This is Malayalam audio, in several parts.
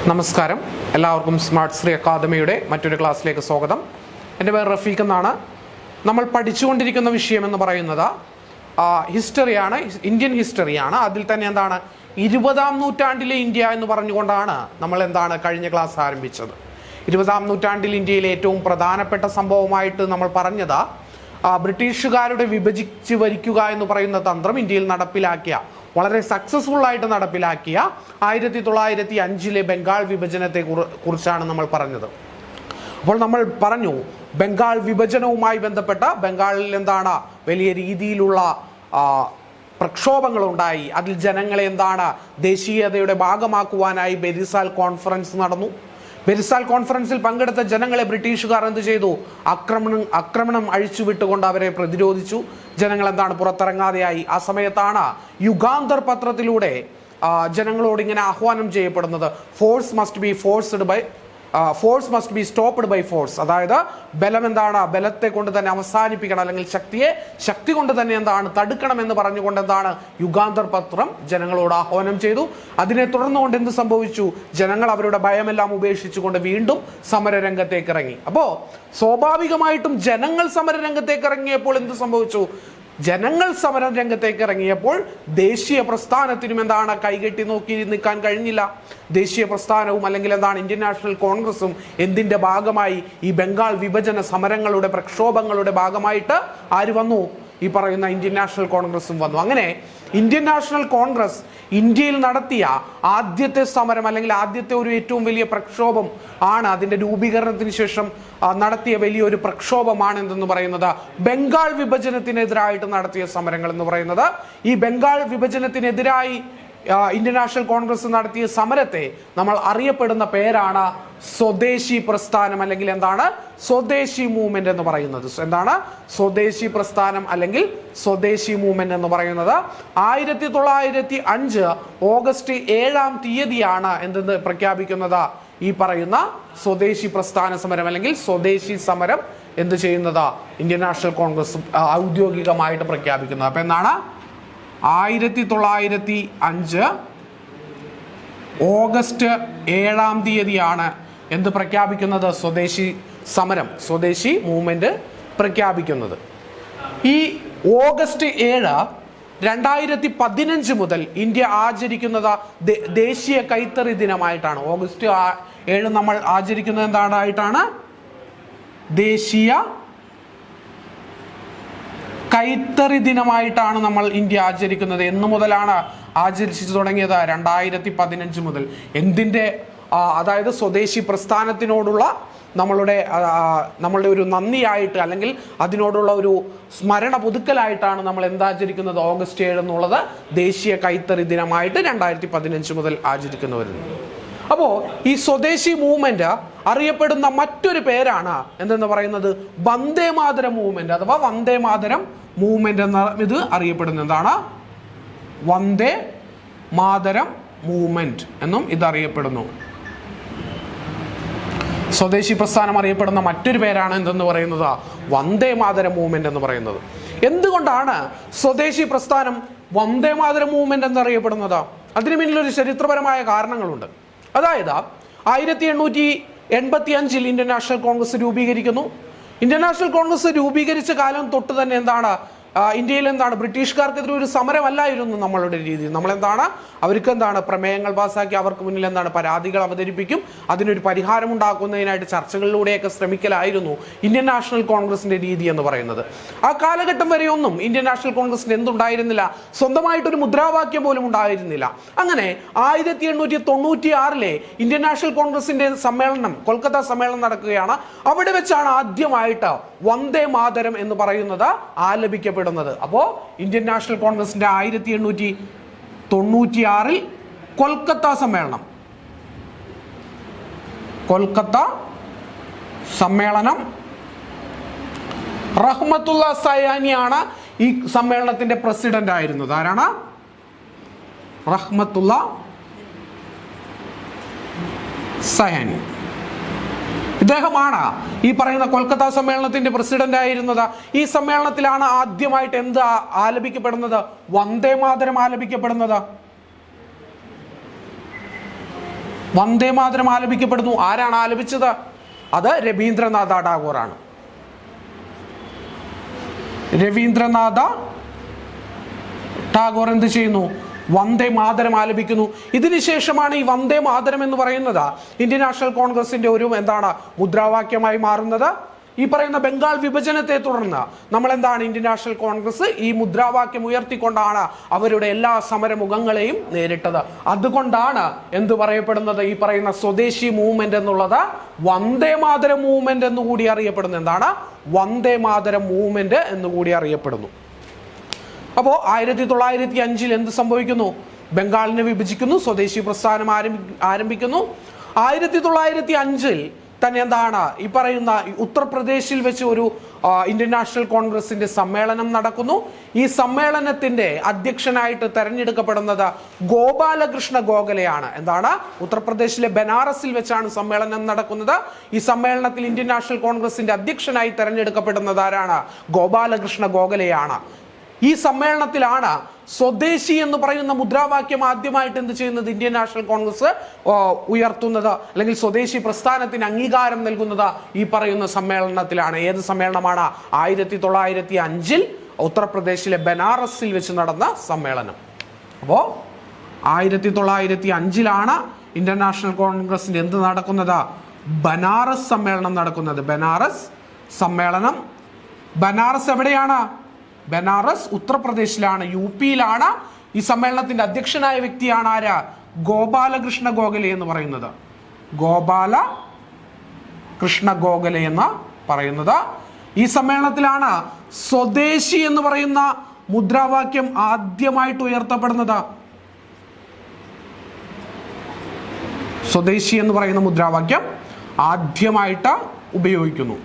നമസ്കാരം, എല്ലാവർക്കും സ്മാർട്ട് ശ്രീ അക്കാദമിയുടെ മറ്റൊരു ക്ലാസ്സിലേക്ക് സ്വാഗതം. എൻ്റെ പേര് റഫീഖ് എന്നാണ്. നമ്മൾ പഠിച്ചുകൊണ്ടിരിക്കുന്ന വിഷയം എന്ന് പറയുന്നത് ഹിസ്റ്ററിയാണ്, ഇന്ത്യൻ ഹിസ്റ്ററിയാണ്. അതിൽ തന്നെ എന്താണ് 20-ാം നൂറ്റാണ്ടിലെ ഇന്ത്യ എന്ന് പറഞ്ഞുകൊണ്ടാണ് നമ്മൾ കഴിഞ്ഞ ക്ലാസ് ആരംഭിച്ചത്. 20-ാം നൂറ്റാണ്ടിൽ ഇന്ത്യയിലെ ഏറ്റവും പ്രധാനപ്പെട്ട സംഭവമായിട്ട് നമ്മൾ പറഞ്ഞത് ബ്രിട്ടീഷുകാരുടെ വിഭജിച്ച് ഭരിക്കുക എന്ന് പറയുന്ന തന്ത്രം ഇന്ത്യയിൽ നടപ്പിലാക്കിയ, വളരെ സക്സസ്ഫുൾ ആയിട്ട് നടപ്പിലാക്കിയ 1905 ബംഗാൾ വിഭജനത്തെ കുറിച്ചാണ് നമ്മൾ പറഞ്ഞത്. അപ്പോൾ നമ്മൾ പറഞ്ഞു, ബംഗാൾ വിഭജനവുമായി ബന്ധപ്പെട്ട ബംഗാളിൽ വലിയ രീതിയിലുള്ള പ്രക്ഷോഭങ്ങളുണ്ടായി. അതിൽ ജനങ്ങളെ ദേശീയതയുടെ ഭാഗമാക്കുവാനായി ബെരിസാൽ കോൺഫറൻസ് നടന്നു. ബെരിസാൽ കോൺഫറൻസിൽ പങ്കെടുത്ത ജനങ്ങളെ ബ്രിട്ടീഷുകാർ എന്ത് ചെയ്തു? ആക്രമണം അഴിച്ചുവിട്ടുകൊണ്ട് അവരെ പ്രതിരോധിച്ചു. ജനങ്ങൾ പുറത്തിറങ്ങാതെയായി. ആ സമയത്താണ് യുഗാന്തർ പത്രത്തിലൂടെ ജനങ്ങളോട് ഇങ്ങനെ ആഹ്വാനം ചെയ്യപ്പെടുന്നത്, force must be stopped by force. അതായത് ബലം ബലത്തെ കൊണ്ട് തന്നെ അവസാനിപ്പിക്കണം, അല്ലെങ്കിൽ ശക്തിയെ ശക്തി കൊണ്ട് തന്നെ തടുക്കണം എന്ന് പറഞ്ഞുകൊണ്ട് യുഗാന്തർ പത്രം ജനങ്ങളോട് ആഹ്വാനം ചെയ്തു. അതിനെ തുടർന്നുകൊണ്ട് എന്ത് സംഭവിച്ചു? ജനങ്ങൾ അവരുടെ ഭയമെല്ലാം ഉപേക്ഷിച്ചുകൊണ്ട് വീണ്ടും സമരരംഗത്തേക്ക് ഇറങ്ങി. അപ്പോ സ്വാഭാവികമായിട്ടും ജനങ്ങൾ സമരരംഗത്തേക്ക് ഇറങ്ങിയപ്പോൾ എന്ത് സംഭവിച്ചു? ജനങ്ങൾ സമര രംഗത്തേക്ക് ഇറങ്ങിയപ്പോൾ ദേശീയ പ്രസ്ഥാനത്തിനും കൈകെട്ടി നോക്കി നിൽക്കാൻ കഴിഞ്ഞില്ല. ദേശീയ പ്രസ്ഥാനവും അല്ലെങ്കിൽ ഇന്ത്യൻ നാഷണൽ കോൺഗ്രസും എന്തിന്റെ ഭാഗമായി? ഈ ബംഗാൾ വിഭജന സമരങ്ങളുടെ പ്രക്ഷോഭങ്ങളുടെ ഭാഗമായിട്ട് ആര് വന്നു? ഈ പറയുന്ന ഇന്ത്യൻ നാഷണൽ കോൺഗ്രസും വന്നു. അങ്ങനെ ഇന്ത്യൻ നാഷണൽ കോൺഗ്രസ് ഇന്ത്യയിൽ നടത്തിയ ആദ്യത്തെ സമരം, അല്ലെങ്കിൽ ആദ്യത്തെ ഒരു ഏറ്റവും വലിയ പ്രക്ഷോഭം ആണ്, അതിന്റെ രൂപീകരണത്തിന് ശേഷം നടത്തിയ വലിയൊരു പ്രക്ഷോഭമാണ് എന്തെന്ന് പറയുന്നത് ബംഗാൾ വിഭജനത്തിനെതിരായിട്ട് നടത്തിയ സമരങ്ങൾ എന്ന് പറയുന്നത്. ഈ ബംഗാൾ വിഭജനത്തിനെതിരായി ഇന്ത്യൻ നാഷണൽ കോൺഗ്രസ് നടത്തിയ സമരത്തെ നമ്മൾ അറിയപ്പെടുന്ന പേരാണ് സ്വദേശി പ്രസ്ഥാനം, അല്ലെങ്കിൽ സ്വദേശി മൂവ്മെന്റ് എന്ന് പറയുന്നത്. സ്വദേശി പ്രസ്ഥാനം അല്ലെങ്കിൽ സ്വദേശി മൂവ്മെന്റ് എന്ന് പറയുന്നത് 1905 ഓഗസ്റ്റ് 7-ാം തീയതിയാണ് എന്തെന്ന് പ്രഖ്യാപിക്കുന്നത്? ഈ പറയുന്ന സ്വദേശി പ്രസ്ഥാന സമരം അല്ലെങ്കിൽ സ്വദേശി സമരം എന്ത് ചെയ്യുന്നത്? ഇന്ത്യൻ നാഷണൽ കോൺഗ്രസ് ഔദ്യോഗികമായിട്ട് പ്രഖ്യാപിക്കുന്നത്. അപ്പൊ 1905 ഓഗസ്റ്റ് 7-ാം തീയതിയാണ് എന്ത് പ്രഖ്യാപിക്കുന്നത്? സ്വദേശി സമരം, സ്വദേശി മൂവ്മെന്റ് പ്രഖ്യാപിക്കുന്നത്. ഈ ഓഗസ്റ്റ് 7 2015 മുതൽ ഇന്ത്യ ആചരിക്കുന്നത് ദേശീയ കൈത്തറി ദിനമായിട്ടാണ്. ഓഗസ്റ്റ് 7 നമ്മൾ ആചരിക്കുന്നത് എന്തായിട്ടാണ്? ദേശീയ കൈത്തറി ദിനമായിട്ടാണ് നമ്മൾ ഇന്ത്യ ആചരിക്കുന്നത്. എന്ന് മുതലാണ് ആചരിച്ചു തുടങ്ങിയത്? 2015 മുതൽ. എന്തിന്റെ? അതായത് സ്വദേശി പ്രസ്ഥാനത്തിനോടുള്ള നമ്മളുടെ ഒരു നന്ദിയായിട്ട്, അല്ലെങ്കിൽ അതിനോടുള്ള ഒരു സ്മരണ പുതുക്കലായിട്ടാണ് നമ്മൾ എന്താചരിക്കുന്നത്? ഓഗസ്റ്റ് 7 എന്നുള്ളത് ദേശീയ കൈത്തറി ദിനമായിട്ട് 2015 മുതൽ ആചരിക്കുന്നു വരുന്നത്. അപ്പോൾ ഈ സ്വദേശി മൂവ്മെന്റ് അറിയപ്പെടുന്ന മറ്റൊരു പേരാണ് എന്തെന്ന് പറയുന്നത് വന്ദേ മാതരം മൂവ്മെന്റ്, അഥവാ വന്ദേ മാതരം മൂവ്മെന്റ് എന്ന ഇത് അറിയപ്പെടുന്നതാണ്. വന്ദേ മാതരം മൂവ്മെന്റ് എന്നും ഇത് അറിയപ്പെടുന്നു. സ്വദേശി പ്രസ്ഥാനം അറിയപ്പെടുന്ന മറ്റൊരു പേരാണ് എന്തെന്ന് പറയുന്നത് വന്ദേ മാതരം മൂവ്മെന്റ് എന്ന് പറയുന്നത്. എന്തുകൊണ്ടാണ് സ്വദേശി പ്രസ്ഥാനം വന്ദേ മാതരം മൂവ്മെന്റ് എന്നറിയപ്പെടുന്നത്? അതിന് പിന്നിലൊരു ചരിത്രപരമായ കാരണങ്ങളുണ്ട്. അതായത് 1885 ഇന്ത്യൻ നാഷണൽ കോൺഗ്രസ് രൂപീകരിക്കുന്നു. ഇന്ത്യൻ നാഷണൽ കോൺഗ്രസ് രൂപീകരിച്ച കാലം തൊട്ട് തന്നെ ഇന്ത്യയിൽ ബ്രിട്ടീഷുകാർക്കെതിരെ ഒരു സമരമല്ലായിരുന്നു നമ്മളുടെ രീതി. അവർക്ക് പ്രമേയങ്ങൾ പാസ്സാക്കി അവർക്ക് മുന്നിൽ പരാതികൾ അവതരിപ്പിക്കും, അതിനൊരു പരിഹാരം ഉണ്ടാക്കുന്നതിനായിട്ട് ചർച്ചകളിലൂടെയൊക്കെ ശ്രമിക്കലായിരുന്നു ഇന്ത്യൻ നാഷണൽ കോൺഗ്രസിന്റെ രീതി എന്ന് പറയുന്നത്. ആ കാലഘട്ടം വരെയൊന്നും ഇന്ത്യൻ നാഷണൽ കോൺഗ്രസിന് എന്തുണ്ടായിരുന്നില്ല? സ്വന്തമായിട്ടൊരു മുദ്രാവാക്യം പോലും ഉണ്ടായിരുന്നില്ല. അങ്ങനെ 1896 ഇന്ത്യൻ നാഷണൽ കോൺഗ്രസിന്റെ സമ്മേളനം, കൊൽക്കത്ത സമ്മേളനം നടക്കുകയാണ്. അവിടെ വെച്ചാണ് ആദ്യമായിട്ട് വന്ദേ മാതരം എന്ന് പറയുന്നത് ആലപിക്കപ്പെടുന്നത്. അപ്പോ ഇന്ത്യൻ നാഷണൽ കോൺഗ്രസിന്റെ 1896 കൊൽക്കത്ത സമ്മേളനം റഹ്മത്തുള്ള സയാനിയാണ് ഈ സമ്മേളനത്തിന്റെ പ്രസിഡന്റ് ആയിരുന്നത്. ആരാണ്? റഹ്മത്തുള്ള സയാനി. ഇദ്ദേഹമാണ് ഈ പറയുന്ന കൊൽക്കത്ത സമ്മേളനത്തിന്റെ പ്രസിഡന്റ് ആയിരുന്നത്. ഈ സമ്മേളനത്തിലാണ് ആദ്യമായിട്ട് എന്ത് ആലപിക്കപ്പെടുന്നത്? വന്ദേ മാതരം ആലപിക്കപ്പെടുന്നത്. വന്ദേ മാതരം ആലപിക്കപ്പെടുന്നു. ആരാണ് ആലപിച്ചത്? അത് രവീന്ദ്രനാഥ ടാഗോറാണ്. രവീന്ദ്രനാഥ ടാഗോർ എന്ത് ചെയ്യുന്നു? വന്ദേ മാതരം ആലപിക്കുന്നു. ഇതിനുശേഷമാണ് ഈ വന്ദേ മാതരം എന്ന് പറയുന്നത് ഇന്ത്യൻ നാഷണൽ കോൺഗ്രസിന്റെ ഒരു മുദ്രാവാക്യമായി മാറുന്നത്. ഈ പറയുന്ന ബംഗാൾ വിഭജനത്തെ തുടർന്ന് നമ്മൾ ഇന്ത്യൻ നാഷണൽ കോൺഗ്രസ് ഈ മുദ്രാവാക്യം ഉയർത്തിക്കൊണ്ടാണ് അവരുടെ എല്ലാ സമരമുഖങ്ങളെയും നേരിട്ടത്. അതുകൊണ്ടാണ് എന്ത് പറയപ്പെടുന്നത്? ഈ പറയുന്ന സ്വദേശി മൂവ്മെന്റ് എന്നുള്ളത് വന്ദേ മാതരം മൂവ്മെന്റ് എന്നുകൂടി അറിയപ്പെടുന്നു. വന്ദേ മാതരം മൂവ്മെന്റ് എന്നുകൂടി അറിയപ്പെടുന്നു. അപ്പോ 1905 എന്ത് സംഭവിക്കുന്നു? ബംഗാളിനെ വിഭജിക്കുന്നു, സ്വദേശി പ്രസ്ഥാനം ആരംഭിക്കുന്നു. 1905 തന്നെ ഈ പറയുന്ന ഉത്തർപ്രദേശിൽ വെച്ച് ഒരു ഇന്ത്യൻ നാഷണൽ കോൺഗ്രസിന്റെ സമ്മേളനം നടക്കുന്നു. ഈ സമ്മേളനത്തിന്റെ അധ്യക്ഷനായിട്ട് തെരഞ്ഞെടുക്കപ്പെടുന്നത് ഗോപാലകൃഷ്ണ ഗോഖലെയാണ്. ഉത്തർപ്രദേശിലെ ബനാറസിൽ വെച്ചാണ് സമ്മേളനം നടക്കുന്നത്. ഈ സമ്മേളനത്തിൽ ഇന്ത്യൻ നാഷണൽ കോൺഗ്രസിന്റെ അധ്യക്ഷനായി തെരഞ്ഞെടുക്കപ്പെടുന്നത് ആരാണ്? ഗോപാലകൃഷ്ണ ഗോഖലെയാണ്. ഈ സമ്മേളനത്തിലാണ് സ്വദേശി എന്ന് പറയുന്ന മുദ്രാവാക്യം ആദ്യമായിട്ട് എന്ത് ചെയ്യുന്നത്? ഇന്ത്യൻ നാഷണൽ കോൺഗ്രസ് ഉയർത്തുന്നത്, അല്ലെങ്കിൽ സ്വദേശി പ്രസ്ഥാനത്തിന് അംഗീകാരം നൽകുന്നത് ഈ പറയുന്ന സമ്മേളനത്തിലാണ്. ഏത് സമ്മേളനമാണ്? 1905 ഉത്തർപ്രദേശിലെ ബനാറസിൽ വെച്ച് നടന്ന സമ്മേളനം. അപ്പോ 1905 ഇന്ത്യൻ നാഷണൽ കോൺഗ്രസിന്റെ എന്ത് നടക്കുന്നത്? ബനാറസ് സമ്മേളനം നടക്കുന്നത്. ബനാറസ് സമ്മേളനം. ബനാറസ് എവിടെയാണ്? ബനാറസ് ഉത്തർപ്രദേശിലാണ്, UP-യിലാണ്. ഈ സമ്മേളനത്തിന്റെ അധ്യക്ഷനായ വ്യക്തിയാണ് ആര്? ഗോപാലകൃഷ്ണ ഗോഖലെ എന്ന് പറയുന്നത്. ഗോപാലകൃഷ്ണ ഗോഖലെ എന്ന് പറയുന്നത്. ഈ സമ്മേളനത്തിലാണ് സ്വദേശി എന്ന് പറയുന്ന മുദ്രാവാക്യം ആദ്യമായിട്ട് ഉയർത്തപ്പെടുന്നത്. സ്വദേശി എന്ന് പറയുന്ന മുദ്രാവാക്യം ആദ്യമായിട്ട് ഉപയോഗിക്കുന്നു.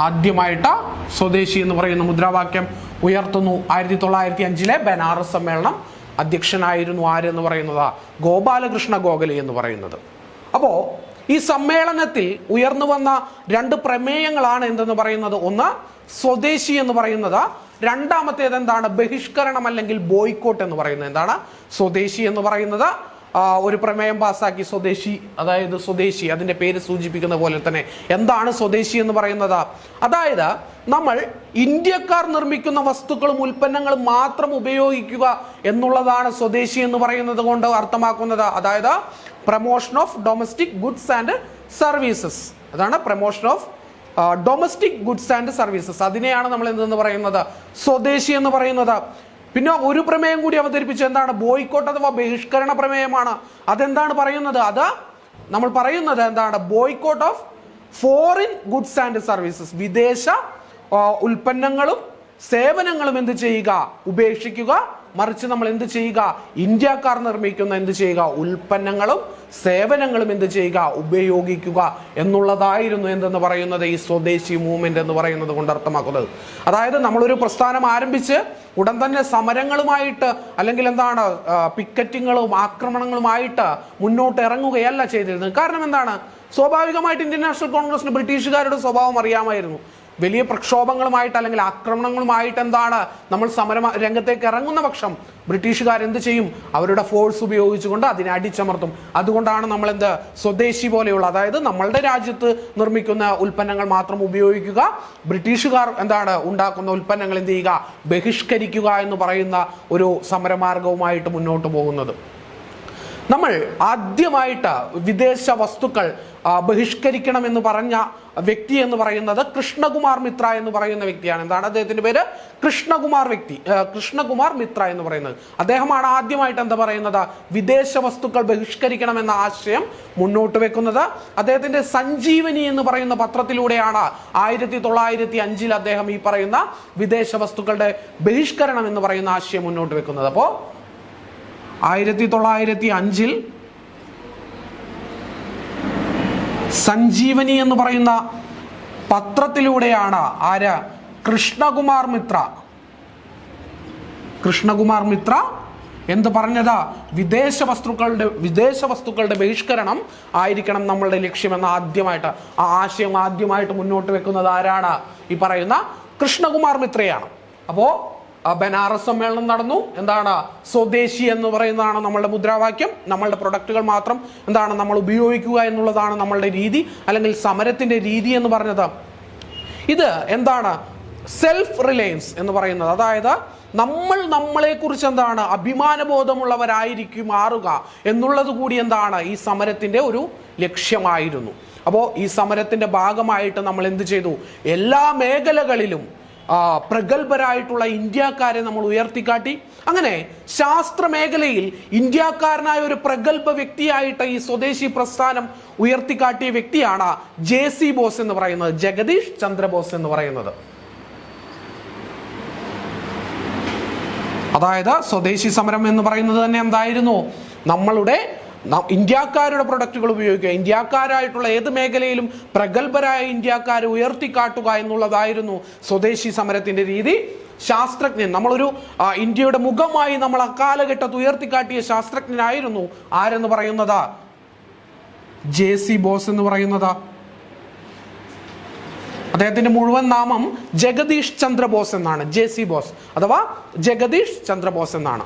ആദ്യമായിട്ട് സ്വദേശി എന്ന് പറയുന്ന മുദ്രാവാക്യം ഉയർത്തുന്നു. 1905 ബനാറസ് സമ്മേളനം. അധ്യക്ഷനായിരുന്നു ആരെന്ന് പറയുന്നത്? ഗോപാലകൃഷ്ണ ഗോഖലെ എന്ന് പറയുന്നത്. അപ്പോ ഈ സമ്മേളനത്തിൽ ഉയർന്നു വന്ന 2 പ്രമേയങ്ങളാണ് എന്തെന്ന് പറയുന്നത്. ഒന്ന് സ്വദേശി എന്ന് പറയുന്നത്, രണ്ടാമത്തേത് ബഹിഷ്കരണം അല്ലെങ്കിൽ ബോയ്ക്കോട്ട് എന്ന് പറയുന്നത്. സ്വദേശി എന്ന് പറയുന്നത് ഒരു പ്രമേയം പാസ്സാക്കി. സ്വദേശി, അതായത് സ്വദേശി, അതിന്റെ പേര് സൂചിപ്പിക്കുന്ന പോലെ തന്നെ എന്താണ് സ്വദേശി എന്ന് പറയുന്നത്? അതായത് നമ്മൾ ഇന്ത്യക്കാർ നിർമ്മിക്കുന്ന വസ്തുക്കളും ഉൽപ്പന്നങ്ങളും മാത്രം ഉപയോഗിക്കുക എന്നുള്ളതാണ് സ്വദേശി എന്ന് പറയുന്നത് കൊണ്ട് അർത്ഥമാക്കുന്നത്. അതായത് promotion of domestic goods and services. അതാണ് promotion of domestic goods and services. അതിനെയാണ് നമ്മൾ എന്തെന്ന് പറയുന്നത്? സ്വദേശി എന്ന് പറയുന്നത്. പിന്നെ ഒരു പ്രമേയം കൂടി അവതരിപ്പിച്ച് ബോയ്ക്കോട്ട് അഥവാ ബഹിഷ്കരണ പ്രമേയമാണ്. അതെന്താണ് പറയുന്നത്? അത് നമ്മൾ പറയുന്നത് boycott of foreign goods and services. വിദേശ ഉൽപ്പന്നങ്ങളും സേവനങ്ങളും എന്ത് ചെയ്യുക? ഉപേക്ഷിക്കുക. മറിച്ച് നമ്മൾ എന്ത് ചെയ്യുക? ഇന്ത്യക്കാർ നിർമ്മിക്കുന്ന എന്ത് ചെയ്യുക? ഉൽപ്പന്നങ്ങളും സേവനങ്ങളും എന്ത് ചെയ്യുക? ഉപയോഗിക്കുക എന്നുള്ളതായിരുന്നു എന്തെന്ന് പറയുന്നത് ഈ സ്വദേശി മൂവ്മെന്റ് എന്ന് പറയുന്നത് കൊണ്ട് അർത്ഥമാക്കുന്നത്. അതായത് നമ്മളൊരു പ്രസ്ഥാനം ആരംഭിച്ച് ഉടൻ തന്നെ സമരങ്ങളുമായിട്ട് അല്ലെങ്കിൽ പിക്കറ്റിങ്ങുകളും ആക്രമണങ്ങളുമായിട്ട് മുന്നോട്ട് ഇറങ്ങുകയല്ല ചെയ്തിരുന്നത്. കാരണം സ്വാഭാവികമായിട്ട് ഇന്ത്യൻ നാഷണൽ കോൺഗ്രസിന് ബ്രിട്ടീഷുകാരുടെ സ്വഭാവം അറിയാമായിരുന്നു. വലിയ പ്രക്ഷോഭങ്ങളുമായിട്ട് അല്ലെങ്കിൽ ആക്രമണങ്ങളുമായിട്ട് നമ്മൾ സമര രംഗത്തേക്ക് ഇറങ്ങുന്ന പക്ഷം ബ്രിട്ടീഷുകാർ എന്ത് ചെയ്യും? അവരുടെ ഫോഴ്സ് ഉപയോഗിച്ചുകൊണ്ട് അതിനെ അടിച്ചമർത്തും. അതുകൊണ്ടാണ് നമ്മൾ സ്വദേശി പോലെയുള്ള, അതായത് നമ്മളുടെ രാജ്യത്ത് നിർമ്മിക്കുന്ന ഉൽപ്പന്നങ്ങൾ മാത്രം ഉപയോഗിക്കുക, ബ്രിട്ടീഷുകാർ ഉണ്ടാക്കുന്ന ഉൽപ്പന്നങ്ങൾ എന്ത് ചെയ്യുക? ബഹിഷ്കരിക്കുക എന്ന് പറയുന്ന ഒരു സമരമാർഗവുമായിട്ട് മുന്നോട്ട് പോകുന്നത്. നമ്മൾ ആദ്യമായിട്ട് വിദേശ വസ്തുക്കൾ ബഹിഷ്കരിക്കണം എന്ന് പറഞ്ഞ വ്യക്തി എന്ന് പറയുന്നത് കൃഷ്ണകുമാർ മിത്ര എന്ന് പറയുന്ന വ്യക്തിയാണ്. അദ്ദേഹത്തിന്റെ പേര്? കൃഷ്ണകുമാർ മിത്ര എന്ന് പറയുന്നത്. അദ്ദേഹമാണ് ആദ്യമായിട്ട് പറയുന്നത്? വിദേശ വസ്തുക്കൾ ബഹിഷ്കരിക്കണം എന്ന ആശയം മുന്നോട്ട് വെക്കുന്നത്. അദ്ദേഹത്തിന്റെ സഞ്ജീവനി എന്ന് പറയുന്ന പത്രത്തിലൂടെയാണ് 1905 അദ്ദേഹം ഈ പറയുന്ന വിദേശ വസ്തുക്കളുടെ ബഹിഷ്കരണം എന്ന് പറയുന്ന ആശയം മുന്നോട്ട് വെക്കുന്നത്. അപ്പോ 1905 സഞ്ജീവനി എന്ന് പറയുന്ന പത്രത്തിലൂടെയാണ് കൃഷ്ണകുമാർ മിത്ര എന്ത് പറഞ്ഞത്? വിദേശ വസ്തുക്കളുടെ ബഹിഷ്കരണം ആയിരിക്കണം നമ്മളുടെ ലക്ഷ്യമെന്ന് ആദ്യമായിട്ട് ആ ആശയം ആദ്യമായിട്ട് മുന്നോട്ട് വെക്കുന്നത് ആരാണ്? ഈ പറയുന്ന കൃഷ്ണകുമാർ മിത്രയാണ്. അപ്പോ ബനാറസ് സമ്മേളനം നടന്നു. എന്താണ്? സ്വദേശി എന്ന് പറയുന്നതാണ് നമ്മളുടെ മുദ്രാവാക്യം. നമ്മളുടെ പ്രൊഡക്റ്റുകൾ മാത്രം എന്താണ് നമ്മൾ ഉപയോഗിക്കുക എന്നുള്ളതാണ് നമ്മളുടെ രീതി, അല്ലെങ്കിൽ സമരത്തിന്റെ രീതി എന്ന് പറഞ്ഞത്. ഇത് എന്താണ്? സെൽഫ് റിലയൻസ് എന്ന് പറയുന്നത്, അതായത് നമ്മൾ നമ്മളെ കുറിച്ച് എന്താണ് അഭിമാനബോധമുള്ളവരായിരിക്കും മാറുക എന്നുള്ളത് കൂടി എന്താണ് ഈ സമരത്തിന്റെ ഒരു ലക്ഷ്യമായിരുന്നു. അപ്പോൾ ഈ സമരത്തിന്റെ ഭാഗമായിട്ട് നമ്മൾ എന്ത് ചെയ്തു? എല്ലാ മേഖലകളിലും പ്രഗത്ഭരായിട്ടുള്ള ഇന്ത്യക്കാരെ നമ്മൾ ഉയർത്തിക്കാട്ടി. അങ്ങനെ ശാസ്ത്ര മേഖലയിൽ ഇന്ത്യക്കാരനായ ഒരു പ്രഗത്ഭ വ്യക്തിയായിട്ട് ഈ സ്വദേശി പ്രസ്ഥാനം ഉയർത്തിക്കാട്ടിയ വ്യക്തിയാണ് JC ബോസ് എന്ന് പറയുന്നത്, ജഗദീഷ് ചന്ദ്രബോസ് എന്ന് പറയുന്നത്. അതായത് സ്വദേശി സമരം എന്ന് പറയുന്നത് തന്നെ എന്തായിരുന്നു? നമ്മളുടെ ഇന്ത്യക്കാരുടെ പ്രൊഡക്റ്റുകൾ ഉപയോഗിക്കുക, ഇന്ത്യക്കാരായിട്ടുള്ള ഏത് മേഖലയിലും പ്രഗത്ഭരായ ഇന്ത്യക്കാരെ ഉയർത്തിക്കാട്ടുക എന്നുള്ളതായിരുന്നു സ്വദേശി സമരത്തിന്റെ രീതി. ശാസ്ത്രജ്ഞൻ, നമ്മളൊരു ഇന്ത്യയുടെ മുഖമായി നമ്മൾ അക്കാലഘട്ടത്ത് ഉയർത്തിക്കാട്ടിയ ശാസ്ത്രജ്ഞനായിരുന്നു ആരെന്ന് പറയുന്നത്? JC ബോസ് എന്ന് പറയുന്നത്. അദ്ദേഹത്തിന്റെ മുഴുവൻ നാമം ജഗദീഷ് ചന്ദ്രബോസ് എന്നാണ്. JC ബോസ് അഥവാ ജഗദീഷ് ചന്ദ്രബോസ് എന്നാണ്.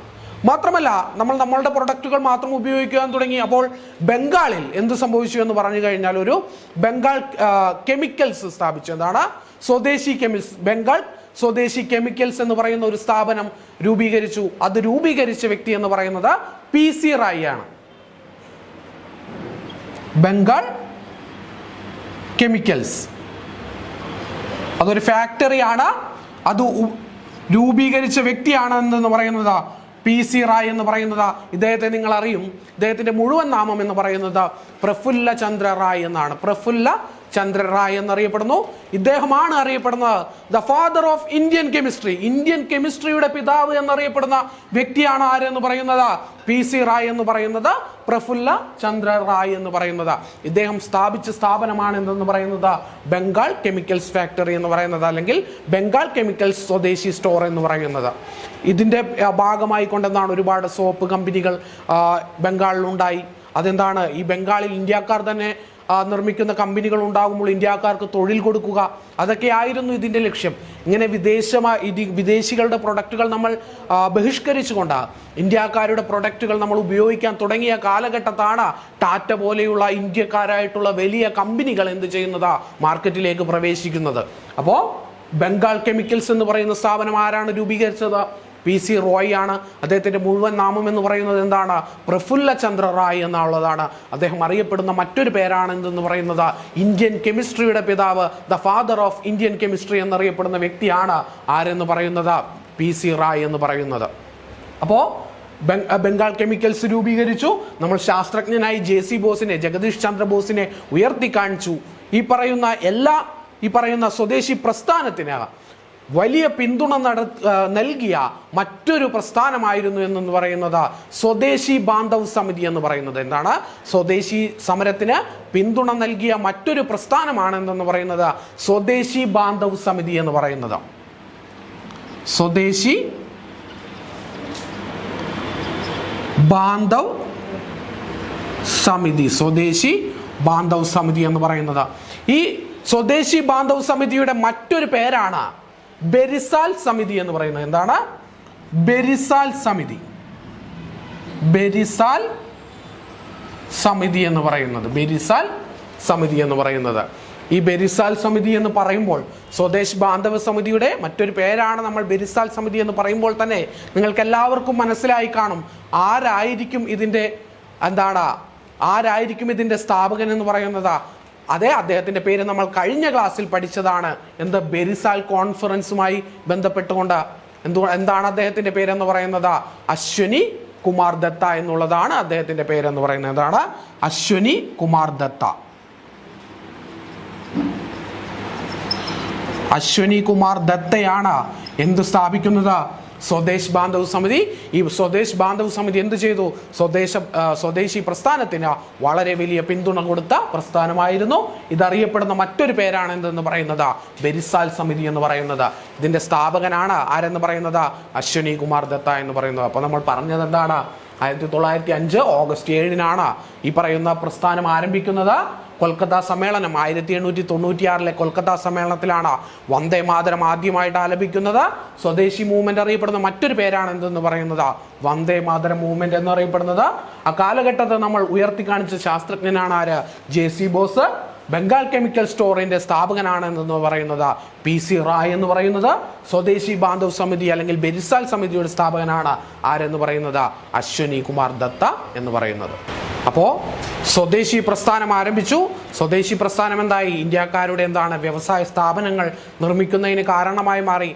മാത്രമല്ല, നമ്മൾ നമ്മളുടെ പ്രൊഡക്റ്റുകൾ മാത്രം ഉപയോഗിക്കാൻ തുടങ്ങി. അപ്പോൾ ബംഗാളിൽ എന്ത് സംഭവിച്ചു എന്ന് പറഞ്ഞു കഴിഞ്ഞാൽ, ഒരു ബംഗാൾ കെമിക്കൽസ് സ്ഥാപിച്ചു. എന്താണ്? സ്വദേശി കെമിക്കൽസ്. ബംഗാൾ സ്വദേശി കെമിക്കൽസ് എന്ന് പറയുന്ന ഒരു സ്ഥാപനം രൂപീകരിച്ചു. അത് രൂപീകരിച്ച വ്യക്തി എന്ന് പറയുന്നത് PC റായി ആണ്. ബംഗാൾ കെമിക്കൽസ് അതൊരു ഫാക്ടറിയാണ്. അത് രൂപീകരിച്ച വ്യക്തിയാണ് എന്തെന്ന് പറയുന്നത് PC റായ് എന്ന് പറയുന്നത്. ഇദ്ദേഹത്തെ നിങ്ങൾ അറിയും. ഇദ്ദേഹത്തിന്റെ മുഴുവൻ നാമം എന്ന് പറയുന്നത് പ്രഫുല്ല ചന്ദ്ര റായ് എന്നാണ്. പ്രഫുല്ല ചന്ദ്ര റായ് എന്നറിയപ്പെടുന്നു. ഇദ്ദേഹമാണ് അറിയപ്പെടുന്നത് the father of Indian chemistry. Indian കെമിസ്ട്രിയുടെ പിതാവ് എന്നറിയപ്പെടുന്ന വ്യക്തിയാണ് ആരെന്ന് പറയുന്നത്? PC റായ് എന്ന് പറയുന്നത്, പ്രഫുല്ല ചന്ദ്ര റായ് എന്ന് പറയുന്നത്. ഇദ്ദേഹം സ്ഥാപിച്ച സ്ഥാപനമാണ് എന്തെന്ന് പറയുന്നത് ബംഗാൾ കെമിക്കൽസ് ഫാക്ടറി എന്ന് പറയുന്നത്, അല്ലെങ്കിൽ ബംഗാൾ കെമിക്കൽസ് സ്വദേശി സ്റ്റോർ എന്ന് പറയുന്നത്. ഇതിന്റെ ഭാഗമായി കൊണ്ടെന്നാണ് ഒരുപാട് സോപ്പ് കമ്പനികൾ ബംഗാളിലുണ്ടായി. അതെന്താണ്? ഈ ബംഗാളിൽ ഇന്ത്യക്കാർ തന്നെ നിർമ്മിക്കുന്ന കമ്പനികൾ ഉണ്ടാകുമ്പോൾ ഇന്ത്യക്കാർക്ക് തൊഴിൽ കൊടുക്കുക, അതൊക്കെ ആയിരുന്നു ഇതിന്റെ ലക്ഷ്യം. ഇങ്ങനെ വിദേശികളുടെ പ്രൊഡക്റ്റുകൾ നമ്മൾ ബഹിഷ്കരിച്ചുകൊണ്ട് ഇന്ത്യക്കാരുടെ പ്രൊഡക്റ്റുകൾ നമ്മൾ ഉപയോഗിക്കാൻ തുടങ്ങിയ കാലഘട്ടത്താണ് ടാറ്റ പോലെയുള്ള ഇന്ത്യക്കാരായിട്ടുള്ള വലിയ കമ്പനികൾ എന്ത് ചെയ്യുന്നത്? മാർക്കറ്റിലേക്ക് പ്രവേശിക്കുന്നത്. അപ്പോൾ ബംഗാൾ കെമിക്കൽസ് എന്ന് പറയുന്ന സ്ഥാപനം ആരാണ് രൂപീകരിച്ചത്? PC റോയ് ആണ്. അദ്ദേഹത്തിന്റെ മുഴുവൻ നാമം എന്ന് പറയുന്നത് എന്താണ്? പ്രഫുല്ല ചന്ദ്ര റായ് എന്നുള്ളതാണ്. അദ്ദേഹം അറിയപ്പെടുന്ന മറ്റൊരു പേരാണ് എന്തെന്ന് പറയുന്നത് ഇന്ത്യൻ കെമിസ്ട്രിയുടെ പിതാവ്, the father of Indian chemistry എന്നറിയപ്പെടുന്ന വ്യക്തിയാണ് ആരെന്ന് പറയുന്നത് PC റായ് എന്ന് പറയുന്നത്. അപ്പോൾ ബംഗാൾ കെമിക്കൽസ് രൂപീകരിച്ചു. നമ്മൾ ശാസ്ത്രജ്ഞനായി JC ബോസിനെ, ജഗദീഷ് ചന്ദ്ര ബോസിനെ ഉയർത്തി കാണിച്ചു. ഈ പറയുന്ന സ്വദേശി പ്രസ്ഥാനത്തിന് വലിയ പിന്തുണ നൽകിയ മറ്റൊരു പ്രസ്ഥാനമായിരുന്നു എന്ന് പറയുന്നത് സ്വദേശി ബാന്ധവ് സമിതി എന്ന് പറയുന്നത്. എന്താണ്? സ്വദേശി സമരത്തിന് പിന്തുണ നൽകിയ മറ്റൊരു പ്രസ്ഥാനമാണ് എന്തെന്ന് പറയുന്നത് സ്വദേശി ബാന്ധവ് സമിതി എന്ന് പറയുന്നത്. സ്വദേശി ബാന്ധവ് സമിതി, സ്വദേശി ബാന്ധവ് സമിതി എന്ന് പറയുന്നത്. ഈ സ്വദേശി ബാന്ധവ് സമിതിയുടെ മറ്റൊരു പേരാണ് ബെരിസാൽ സമിതി എന്ന് പറയുന്നത്. എന്താണ്? ബെരിസാൽ സമിതി. ബെരിസാൽ സമിതി എന്ന് പറയുന്നത്, ബെരിസാൽ സമിതി എന്ന് പറയുന്നത്. ഈ ബെരിസാൽ സമിതി എന്ന് പറയുമ്പോൾ, സ്വദേശ് ബാന്ധവ സമിതിയുടെ മറ്റൊരു പേരാണ് നമ്മൾ ബെരിസാൽ സമിതി എന്ന് പറയുമ്പോൾ തന്നെ നിങ്ങൾക്ക് എല്ലാവർക്കും മനസ്സിലായി കാണും ആരായിരിക്കും ഇതിന്റെ സ്ഥാപകൻ എന്ന് പറയുന്നത്. അതെ, അദ്ദേഹത്തിന്റെ പേര് നമ്മൾ കഴിഞ്ഞ ക്ലാസ്സിൽ പഠിച്ചതാണ്. ബെരിസാൽ കോൺഫറൻസുമായി ബന്ധപ്പെട്ടുകൊണ്ട്. എന്താണ് അദ്ദേഹത്തിന്റെ പേരെന്ന് പറയുന്നത്? അശ്വനി കുമാർ ദത്ത എന്നുള്ളതാണ് അദ്ദേഹത്തിന്റെ പേരെന്ന് പറയുന്നത്. എന്താണ്? അശ്വനി കുമാർ ദത്ത. അശ്വനി കുമാർ ദത്തയാണ് എന്ത് സ്ഥാപിക്കുന്നത്? സ്വദേശ് ബാന്ധവ് സമിതി. ഈ സ്വദേശ് ബാന്ധവ് സമിതി എന്ത് ചെയ്തു? സ്വദേശി പ്രസ്ഥാനത്തിന് വളരെ വലിയ പിന്തുണ കൊടുത്ത പ്രസ്ഥാനമായിരുന്നു. ഇതറിയപ്പെടുന്ന മറ്റൊരു പേരാണ് എന്തെന്ന് പറയുന്നത് ബെരിസാൽ സമിതി എന്ന് പറയുന്നത്. ഇതിന്റെ സ്ഥാപകനാണ് ആരെന്ന് പറയുന്നത് അശ്വനി കുമാർ ദത്ത എന്ന് പറയുന്നത്. അപ്പൊ നമ്മൾ പറഞ്ഞത് എന്താണ്? 1905 ഓഗസ്റ്റ് 7 ഈ പറയുന്ന പ്രസ്ഥാനം ആരംഭിക്കുന്നത്. കൊൽക്കത്ത സമ്മേളനം 1896 കൊൽക്കത്ത സമ്മേളനത്തിലാണ് വന്ദേ മാതരം ആദ്യമായിട്ട് ആലപിക്കുന്നത്. സ്വദേശി മൂവ്മെന്റ് അറിയപ്പെടുന്ന മറ്റൊരു പേരാണ് എന്തെന്ന് പറയുന്നത് വന്ദേ മാതരം മൂവ്മെന്റ് എന്നറിയപ്പെടുന്നത്. ആ കാലഘട്ടത്തെ നമ്മൾ ഉയർത്തിക്കാണിച്ച ശാസ്ത്രജ്ഞനാണ് ആര്? JC ബോസ്. ബംഗാൾ കെമിക്കൽ സ്റ്റോറിന്റെ സ്ഥാപകനാണ് എന്ന് പറയുന്നത് PC റായ് എന്ന് പറയുന്നത്. സ്വദേശി ബാന്ധവ് സമിതി അല്ലെങ്കിൽ ബെരിസാൽ സമിതിയുടെ സ്ഥാപകനാണ് ആരെന്ന് പറയുന്നത് അശ്വനി കുമാർ ദത്ത എന്ന് പറയുന്നത്. അപ്പോൾ സ്വദേശി പ്രസ്ഥാനം ആരംഭിച്ചു. സ്വദേശി പ്രസ്ഥാനം എന്തായി? ഇന്ത്യക്കാരുടെ വ്യവസായ സ്ഥാപനങ്ങൾ നിർമ്മിക്കുന്നതിന് കാരണമായി മാറി.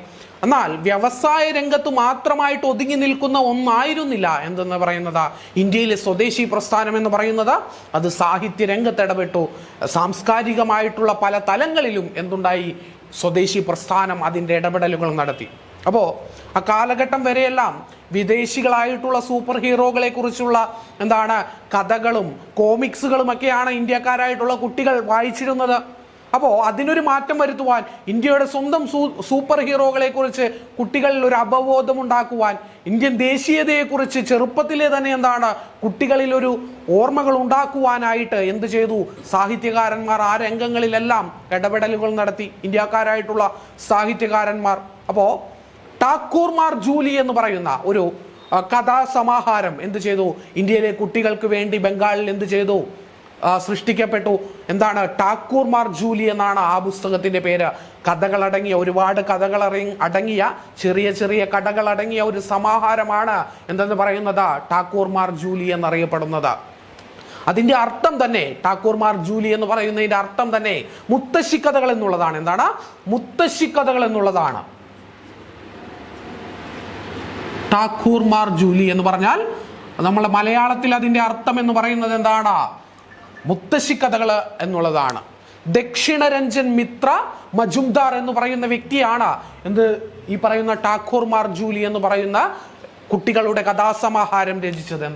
എന്നാൽ വ്യവസായ രംഗത്ത് മാത്രമായിട്ട് ഒതുങ്ങി നിൽക്കുന്ന ഒന്നായിരുന്നില്ല എന്തെന്ന് പറയുന്നത് ഇന്ത്യയിലെ സ്വദേശി പ്രസ്ഥാനം എന്ന് പറയുന്നത്. അത് സാഹിത്യ രംഗത്ത് ഇടപെട്ടു. സാംസ്കാരികമായിട്ടുള്ള പല തലങ്ങളിലും എന്തുണ്ടായി? സ്വദേശി പ്രസ്ഥാനം അതിൻ്റെ ഇടപെടലുകൾ നടത്തി. അപ്പോൾ ആ കാലഘട്ടം വരെയെല്ലാം വിദേശികളായിട്ടുള്ള സൂപ്പർ ഹീറോകളെ കുറിച്ചുള്ള കഥകളും കോമിക്സുകളും ഒക്കെയാണ് ഇന്ത്യക്കാരായിട്ടുള്ള കുട്ടികൾ വായിച്ചിരുന്നത്. അപ്പോൾ അതിനൊരു മാറ്റം വരുത്തുവാൻ, ഇന്ത്യയുടെ സ്വന്തം സൂപ്പർ ഹീറോകളെ കുറിച്ച് കുട്ടികളിൽ ഒരു അവബോധം ഉണ്ടാക്കുവാൻ, ഇന്ത്യൻ ദേശീയതയെക്കുറിച്ച് ചെറുപ്പത്തിലെ തന്നെ കുട്ടികളിൽ ഒരു ഓർമ്മകൾ ഉണ്ടാക്കുവാനായിട്ട് എന്ത് ചെയ്തു? സാഹിത്യകാരന്മാർ ആ രംഗങ്ങളിലെല്ലാം ഇടപെടലുകൾ നടത്തി, ഇന്ത്യക്കാരായിട്ടുള്ള സാഹിത്യകാരന്മാർ. അപ്പോൾ ഠാക്കൂർമാർ ജൂലി എന്ന് പറയുന്ന ഒരു കഥാസമാഹാരം എന്ത് ചെയ്തു? ഇന്ത്യയിലെ കുട്ടികൾക്ക് വേണ്ടി ബംഗാളിൽ എന്ത് ചെയ്തു? സൃഷ്ടിക്കപ്പെട്ടു. ഠാക്കൂർമാർ ജൂലി എന്നാണ് ആ പുസ്തകത്തിന്റെ പേര്. കഥകളടങ്ങിയ, ഒരുപാട് കഥകൾ അടങ്ങിയ, ചെറിയ ചെറിയ കഥകളടങ്ങിയ ഒരു സമാഹാരമാണ് എന്തെന്ന് പറയുന്നത് ഠാക്കൂർമാർ ജൂലി എന്നറിയപ്പെടുന്നത്. അതിന്റെ അർത്ഥം തന്നെ, ഠാക്കൂർമാർ ജൂലി എന്ന് പറയുന്നതിന്റെ അർത്ഥം തന്നെ മുത്തശ്ശിക്കഥകൾ എന്നുള്ളതാണ്. മുത്തശ്ശിക്കഥകൾ എന്നുള്ളതാണ്. ഠാക്കൂർമാർ ജൂലി എന്ന് പറഞ്ഞാൽ നമ്മൾ മലയാളത്തിൽ അതിന്റെ അർത്ഥം എന്ന് പറയുന്നത് മുത്തശ്ശിക്കഥകൾ എന്നുള്ളതാണ്. ദക്ഷിണരഞ്ജൻ മിത്ര മജുംദാർ എന്ന് പറയുന്ന വ്യക്തിയാണ് ഈ പറയുന്ന ഠാക്കൂർമാർ ജൂലി എന്ന് പറയുന്ന കുട്ടികളുടെ കഥാസമാഹാരം രചിച്ചത്.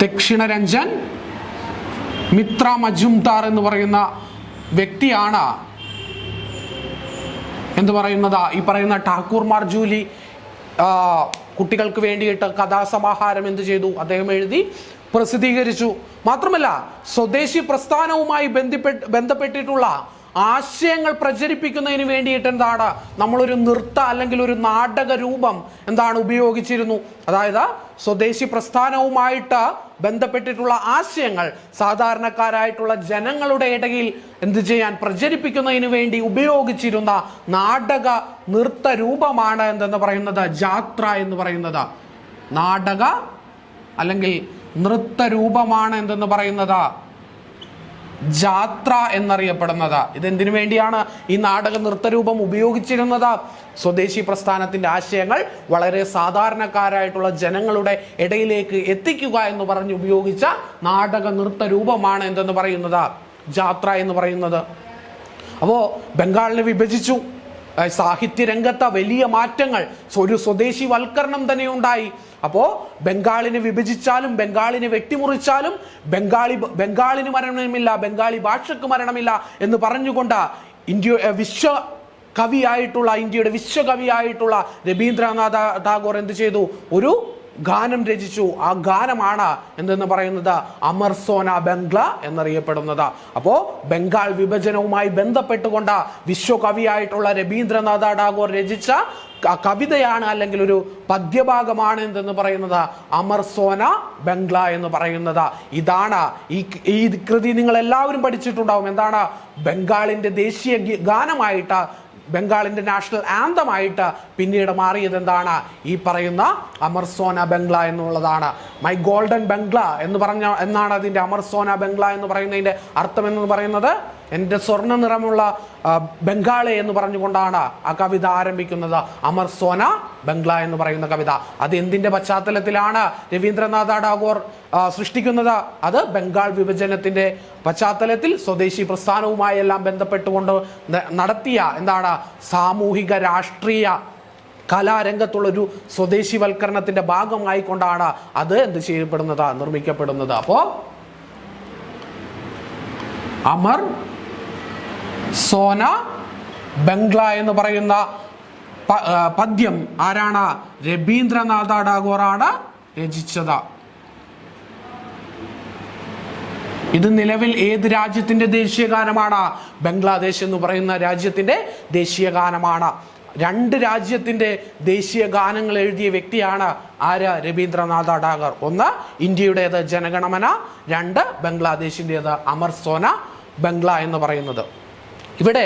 ദക്ഷിണരഞ്ജൻ മിത്ര മജുംദാർ എന്ന് പറയുന്ന വ്യക്തിയാണ് ഈ പറയുന്ന ഠാക്കൂർമാർ ജൂലി കുട്ടികൾക്ക് വേണ്ടിയിട്ട് കഥാസമാഹാരം എന്ത് ചെയ്തു? അദ്ദേഹം എഴുതി പ്രസിദ്ധീകരിച്ചു. മാത്രമല്ല സ്വദേശി പ്രസ്ഥാനവുമായി ബന്ധപ്പെട്ടിട്ടുള്ള ആശയങ്ങൾ പ്രചരിപ്പിക്കുന്നതിന് വേണ്ടിയിട്ട് നമ്മളൊരു നൃത്ത അല്ലെങ്കിൽ ഒരു നാടക രൂപം ഉപയോഗിച്ചിരുന്നു. അതായത് സ്വദേശി പ്രസ്ഥാനവുമായിട്ട് ബന്ധപ്പെട്ടിട്ടുള്ള ആശയങ്ങൾ സാധാരണക്കാരായിട്ടുള്ള ജനങ്ങളുടെ ഇടയിൽ പ്രചരിപ്പിക്കുന്നതിന് വേണ്ടി ഉപയോഗിച്ചിരുന്ന നാടക നൃത്ത രൂപമാണ് എന്തെന്ന് പറയുന്നത് ജാത്ര എന്ന് പറയുന്നത്. നാടക അല്ലെങ്കിൽ നൃത്ത രൂപമാണ് എന്തെന്ന് പറയുന്നത് ജാത്ര എന്നറിയപ്പെടുന്നത്. ഇതെന്തിനു വേണ്ടിയാണ് ഈ നാടക നൃത്തരൂപം ഉപയോഗിച്ചിരുന്നത്? സ്വദേശി പ്രസ്ഥാനത്തിന്റെ ആശയങ്ങൾ വളരെ സാധാരണക്കാരായിട്ടുള്ള ജനങ്ങളുടെ ഇടയിലേക്ക് എത്തിക്കുക എന്ന് പറഞ്ഞ് ഉപയോഗിച്ച നാടക നൃത്തരൂപമാണ് എന്തെന്ന് പറയുന്നത് ജാത്ര എന്ന് പറയുന്നത്. അപ്പോൾ ബംഗാളിനെ വിഭജിച്ചു. സാഹിത്യ രംഗത്ത് വലിയ മാറ്റങ്ങൾ, ഒരു സ്വദേശി വൽക്കരണം തന്നെ ഉണ്ടായി. അപ്പോ ബംഗാളിനെ വിഭജിച്ചാലും ബംഗാളിനെ വെട്ടിമുറിച്ചാലും ബംഗാളിന് മരണമില്ല, ബംഗാളി ഭാഷക്ക് മരണമില്ല എന്ന് പറഞ്ഞുകൊണ്ട് ഇന്ത്യയുടെ വിശ്വകവിയായിട്ടുള്ള രവീന്ദ്രനാഥ ടാഗോർ എന്ത് ചെയ്തു? ഒരു ഗാനം രചിച്ചു. ആ ഗാനമാണ് എന്തെന്ന് പറയുന്നത് അമർ സോന ബംഗ്ല എന്നറിയപ്പെടുന്നത്. അപ്പോ ബംഗാൾ വിഭജനവുമായി ബന്ധപ്പെട്ടുകൊണ്ട് വിശ്വകവിയായിട്ടുള്ള രവീന്ദ്രനാഥ ടാഗോർ രചിച്ച കവിതയാണ് അല്ലെങ്കിൽ ഒരു പദ്യഭാഗമാണ് എന്തെന്ന് പറയുന്നത് അമർ സോന ബംഗ്ല എന്ന് പറയുന്നത്. ഇതാണ് ഈ കൃതി നിങ്ങൾ എല്ലാവരും പഠിച്ചിട്ടുണ്ടാവും. ബംഗാളിന്റെ ദേശീയ ഗാനമായിട്ട്, ബംഗാളിന്റെ നാഷണൽ ആന്തമായിട്ട് പിന്നീട് മാറിയത് ഈ പറയുന്ന അമർ സോന ബംഗ്ല എന്നുള്ളതാണ്. മൈ ഗോൾഡൻ ബംഗ്ല എന്നാണ് അതിന്റെ അമർ സോന ബംഗ്ല എന്ന് പറയുന്നതിന്റെ അർത്ഥം എന്ന് പറയുന്നത്. എൻ്റെ സ്വർണ്ണ നിറമുള്ള ബംഗാളെ എന്ന് പറഞ്ഞുകൊണ്ടാണ് ആ കവിത ആരംഭിക്കുന്നത്. അമർ സോന ബംഗ്ല എന്ന് പറയുന്ന കവിത. അത് എന്തിന്റെ പശ്ചാത്തലത്തിലാണ് രവീന്ദ്രനാഥ ടാഗോർ സൃഷ്ടിക്കുന്നത്? അത് ബംഗാൾ വിഭജനത്തിന്റെ പശ്ചാത്തലത്തിൽ സ്വദേശി പ്രസ്ഥാനവുമായി എല്ലാം ബന്ധപ്പെട്ടുകൊണ്ട് നടത്തിയ സാമൂഹിക രാഷ്ട്രീയ കലാരംഗത്തുള്ളൊരു സ്വദേശിവൽക്കരണത്തിന്റെ ഭാഗമായിക്കൊണ്ടാണ് അത് എന്ത് ചെയ്യപ്പെടുന്നത്, നിർമ്മിക്കപ്പെടുന്നത്. അപ്പോ അമർ സോന ബംഗ്ല എന്ന് പറയുന്ന പദ്യം ആരാണ്? രബീന്ദ്രനാഥ ടാഗോറാണ് രചിച്ചത്. ഇത് നിലവിൽ ഏത് രാജ്യത്തിന്റെ ദേശീയ ഗാനമാണ്? ബംഗ്ലാദേശ് എന്ന് പറയുന്ന രാജ്യത്തിന്റെ ദേശീയ ഗാനമാണ്. 2 രാജ്യത്തിന്റെ ദേശീയ ഗാനങ്ങൾ എഴുതിയ വ്യക്തിയാണ് ആര്? രബീന്ദ്രനാഥ ടാഗോർ. ഒന്ന് ഇന്ത്യയുടേത് ജനഗണമന, 2 ബംഗ്ലാദേശിൻ്റെത് അമർ സോന ബംഗ്ല എന്ന് പറയുന്നത്. ഇവിടെ